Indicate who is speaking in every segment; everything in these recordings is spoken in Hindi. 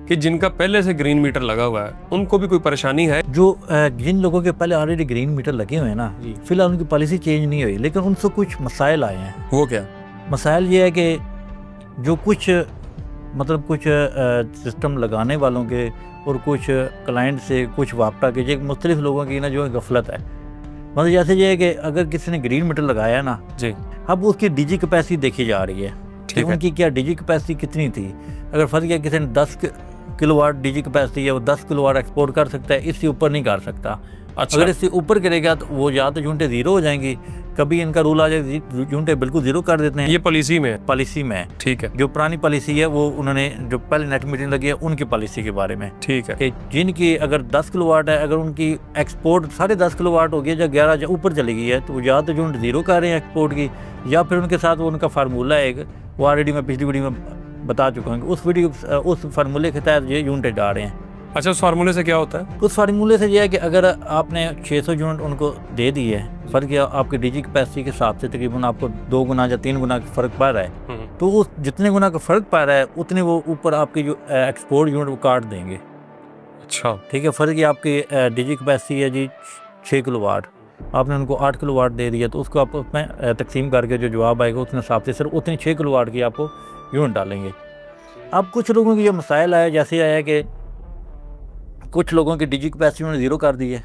Speaker 1: कि जिनका पहले से ग्रीन मीटर लगा हुआ है उनको भी कोई परेशानी है?
Speaker 2: जो जिन लोगों के पहले ऑलरेडी ग्रीन मीटर लगे हुए हैं ना, फिलहाल उनकी पॉलिसी चेंज नहीं हुई, लेकिन उनसे कुछ मसाइल आए हैं।
Speaker 1: वो क्या?
Speaker 2: मसाइल ये है कि जो कुछ सिस्टम लगाने वालों के और कुछ क्लाइंट से कुछ वापटा के जो मुख्तलिफ लोगों की ना जो है गफलत है। मतलब जैसे ये है कि अगर किसी ने ग्रीन मीटर लगाया ना
Speaker 1: जी,
Speaker 2: अब उसकी डीजी कैपेसिटी देखी जा रही है कि उनकी क्या डीजी कैपेसिटी कितनी थी। अगर फर्ज किया किसी ने 10 किलोवाट डीजी कैपेसिटी है, वो 10 किलोवाट एक्सपोर्ट कर सकता है, इससे ऊपर नहीं कर सकता।
Speaker 1: अच्छा।
Speaker 2: अगर इससे ऊपर करेगा तो वो या तो यूनिटें ज़ीरो हो जाएंगी, कभी इनका रूल आ जाए यूनिटें बिल्कुल ज़ीरो कर देते हैं।
Speaker 1: ये पॉलिसी में है?
Speaker 2: पॉलिसी में है,
Speaker 1: ठीक है।
Speaker 2: जो पुरानी पॉलिसी है वो उन्होंने जो पहले नेट मीटिंग लगी है उनकी पॉलिसी के बारे में,
Speaker 1: ठीक है,
Speaker 2: कि जिनकी अगर 10 किलोवाट है, अगर उनकी एक्सपोर्ट 10.5 किलोवाट हो गया या 11 या ऊपर चली गई है तो या तो यूनिट ज़ीरो कर रहे हैं एक्सपोर्ट की, या फिर उनके साथ वो उनका फार्मूला है एक, वो ऑलरेडी मैं पिछली वीडियो में बता चुका हूँ, उस फार्मूले के तहत ये यूनिटें डाल रहे हैं।
Speaker 1: अच्छा, उस फार्मूले से क्या होता है?
Speaker 2: उस फार्मूले से यह है कि अगर आपने 600 यूनिट उनको दे दी है, फ़र्क या आपकी डीजी कैपेसिटी के हिसाब से तकरीबन आपको 2 गुना या 3 गुना का फ़र्क पड़ रहा है, तो उस जितने गुना का फ़र्क पड़ रहा है उतने वो ऊपर आपकी जो एक्सपोर्ट यूनिट वो काट देंगे।
Speaker 1: अच्छा,
Speaker 2: ठीक है। फ़र्क या आपकी डीजी कैपेसिटी है जी 6 किलोवाट, आपने उनको 8 किलोवाट दे दिया, तो उसको आप उसमें तकसीम करके जो जवाब आएगा उतने हिसाब से सिर्फ उतनी 6 किलोवाट की आपको यूनिट डालेंगे। अब कुछ लोगों की जो मसाइल आया, जैसे आया कि कुछ लोगों की डीजी कैपेसिटी उन्होंने ज़ीरो कर दी है।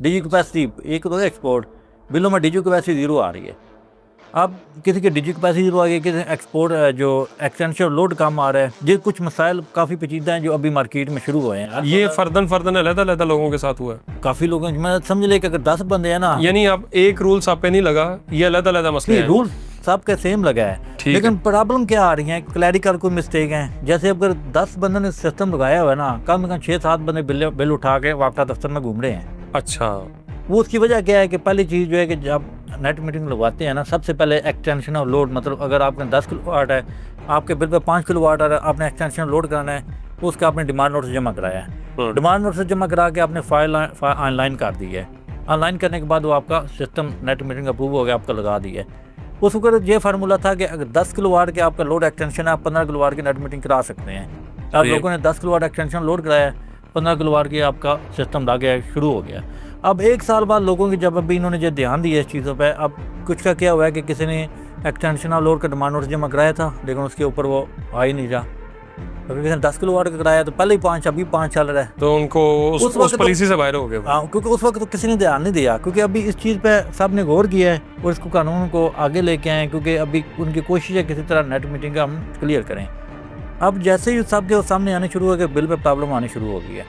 Speaker 2: डीजी कैपेसिटी एक तो एक्सपोर्ट बिलों में डीजी कैपेसिटी ज़ीरो आ रही है। अब किसी की डीजी कैपेसिटी ज़ीरो आ गई, किसी एक्सपोर्ट जो एक्सटेंशन लोड कम आ रहा है, ये कुछ मसाइल काफ़ी पेचीदा हैं जो अभी मार्केट में शुरू हुए हैं।
Speaker 1: ये फर्दन अलग-अलग लोगों के साथ हुआ है?
Speaker 2: काफ़ी लोगों मैं समझ ले कि अगर 10 बंदे हैं ना,
Speaker 1: यानी अब एक रूल सब पे नहीं लगा, ये अलग-अलग मसले हैं।
Speaker 2: रूल सबका सेम लगा है, लेकिन प्रॉब्लम क्या आ रही है, क्लैरिकल कोई मिस्टेक है। जैसे अगर 10 बंदों ने सिस्टम लगाया हुआ है ना, कम से कम 6-7 बंदे बिल उठा के वापटा दफ्तर में घूम रहे हैं।
Speaker 1: अच्छा,
Speaker 2: वो उसकी वजह क्या है कि पहली चीज़ जो है कि जब नेट मीटिंग लगवाते हैं ना, सबसे पहले एक्सटेंशन ऑफ लोड, मतलब अगर आपने 10 किलोवाट है, आपके बिल पे 5 किलोवाट आ रहा है, आपने एक्सटेंशन लोड कराना है, उसका आपने डिमांड नोटिस जमा कराया है। डिमांड नोटिस जमा करा के आपने फाइल ऑनलाइन कर दी है। ऑनलाइन करने के बाद वो आपका सिस्टम नेट मीटिंग अप्रूव हो गया, आपका लगा दिया है। उस वक्त ये फार्मूला था कि अगर 10 किलोवाट के आपका लोड एक्सटेंशन है, आप 15 किलोवाट की नेट मीटिंग करा सकते हैं। अब लोगों ने 10 किलोवाट एक्सटेंशन लोड कराया, 15 किलोवाट की आपका सिस्टम ला गया, शुरू हो गया। अब 1 साल बाद लोगों की जब अभी इन्होंने जो ध्यान दिया इस चीज़ों पे, अब कुछ का क्या हुआ है कि किसी ने एक्सटेंशन ऑफ लोड का डिमांड नोटिस जमा कराया था, लेकिन उसके ऊपर वो आ ही नहीं रहा। अगर किसी ने 10 किलोवाट का कराया तो पहले ही 5, अभी 5 चल रहा है,
Speaker 1: तो उनको उस पॉलिसी से बाहर हो गए।
Speaker 2: हाँ, क्योंकि उस वक्त तो किसी ने ध्यान नहीं दिया, क्योंकि अभी इस चीज़ पे सब ने गौर किया है और इसको कानून को आगे लेके आए, क्योंकि अभी उनकी कोशिश है किसी तरह नेट मीटिंग का हम क्लियर करें। अब जैसे ही सब के सामने आने शुरू हो गए, बिल पे प्रॉब्लम आनी शुरू हो गई है।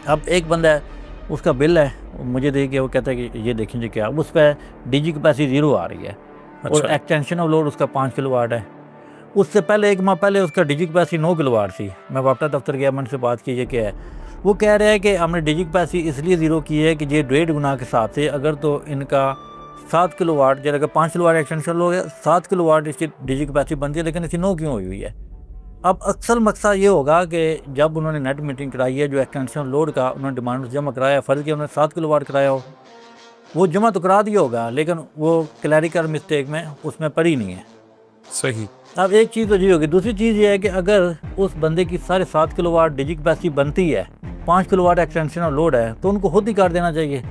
Speaker 2: अब एक बंदा है, उसका बिल है, मुझे दे के वो कहता है कि ये देखेंगे क्या, उस पर डीजी कैपेसिटी 0 आ रही है।
Speaker 1: अच्छा।
Speaker 2: और एक्सटेंशन ऑफ लोड उसका 5 किलोवाट है। उससे पहले 1 माह पहले उसका डीजी कैपेसिटी 9 किलोवाट थी। मैं वापटा दफ्तर गया, मैंने से बात की, ये क्या है। वो कह रहे हैं कि हमने डीजी कैपेसिटी इसलिए 0 की है कि ये 1.5 गुना के हिसाब से अगर तो इनका 7 किलोवाट, जब अगर 5 किलोवाट एक्सटेंशन हो गया, 7 किलोवाट इसकी डीजी कैपेसिटी बनती है, लेकिन इसकी 9 क्यों हुई है। अब अक्सर मकसद ये होगा कि जब उन्होंने नेट मीटिंग कराई है, जो एक्सटेंशन लोड का उन्होंने डिमांड जमा कराया, फ़र्ज़ किया उन्होंने 7 किलोवाट कराया हो, वो जमा तो करा दिया होगा, लेकिन वो क्लैरिकल मिस्टेक में उसमें पड़ी नहीं है।
Speaker 1: सही।
Speaker 2: अब एक चीज़ तो ये होगी। दूसरी चीज़ ये है कि अगर उस बंदे की 7.5 किलोवाट डीजी कैपेसिटी बनती है, 5 किलोवाट एक्सटेंशन और लोड है, तो उनको खुद ही कर देना चाहिए।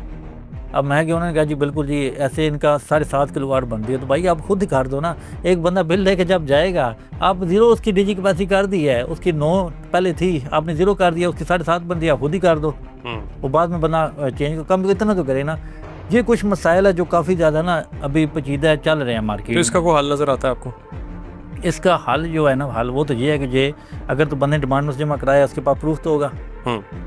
Speaker 2: अब मैं कि उन्होंने कहा जी बिल्कुल जी, ऐसे इनका 7.5 किलोवाट बनती है, तो भाई आप खुद ही कर दो ना। एक बंदा बिल लेके जब जाएगा, आप 0 उसकी डीजी कैपेसिटी कर दी है, उसकी 9 पहले थी, आपने 0 कर दिया, उसकी 7.5 बनती है, आप खुद ही कर दो। वो बाद में बंदा चेंज कम इतना तो करे ना। ये कुछ मसाइल है जो काफ़ी ज़्यादा ना अभी पेचीदा चल रहे हैं मार्केट।
Speaker 1: तो इसका कोई हल नज़र आता है आपको?
Speaker 2: इसका हल जो है ना, हल वो तो ये है कि ये अगर तो बंदे डिमांड नोटिस जमा कराया, उसके पास प्रूफ तो होगा,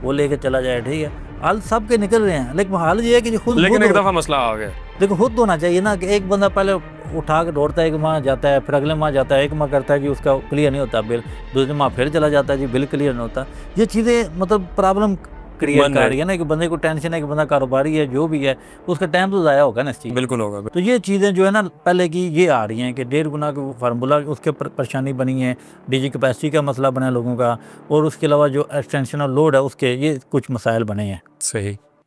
Speaker 2: वो लेके चला जाए, ठीक है। हल सब के निकल रहे हैं, लेकिन हाल ये है कि खुद,
Speaker 1: लेकिन एक दफ़ा मसला आ गया,
Speaker 2: देखो खुद होना चाहिए ना कि एक बंदा पहले उठा के दौड़ता है, 1 माह जाता है, फिर अगले माह जाता है, 1 माह करता है कि उसका क्लियर नहीं होता बिल, दूसरे माह फिर चला जाता है जी बिल क्लियर नहीं होता। ये चीज़ें मतलब प्रॉब्लम क्रिएट कर रही है ना, कि बंदे को टेंशन है कि बंदा कारोबारी है, जो भी है उसका टाइम तो ज़ाया होगा ना इस चीज़।
Speaker 1: बिल्कुल होगा।
Speaker 2: तो ये चीज़ें जो है ना पहले की ये आ रही हैं कि 1.5 गुना का फार्मूला, उसके परेशानी बनी है, डीजी कैपेसिटी का मसला बना है लोगों का, और उसके अलावा जो एक्सटेंशन ऑफ लोड है उसके ये कुछ मसाइल बने हैं।
Speaker 1: सही।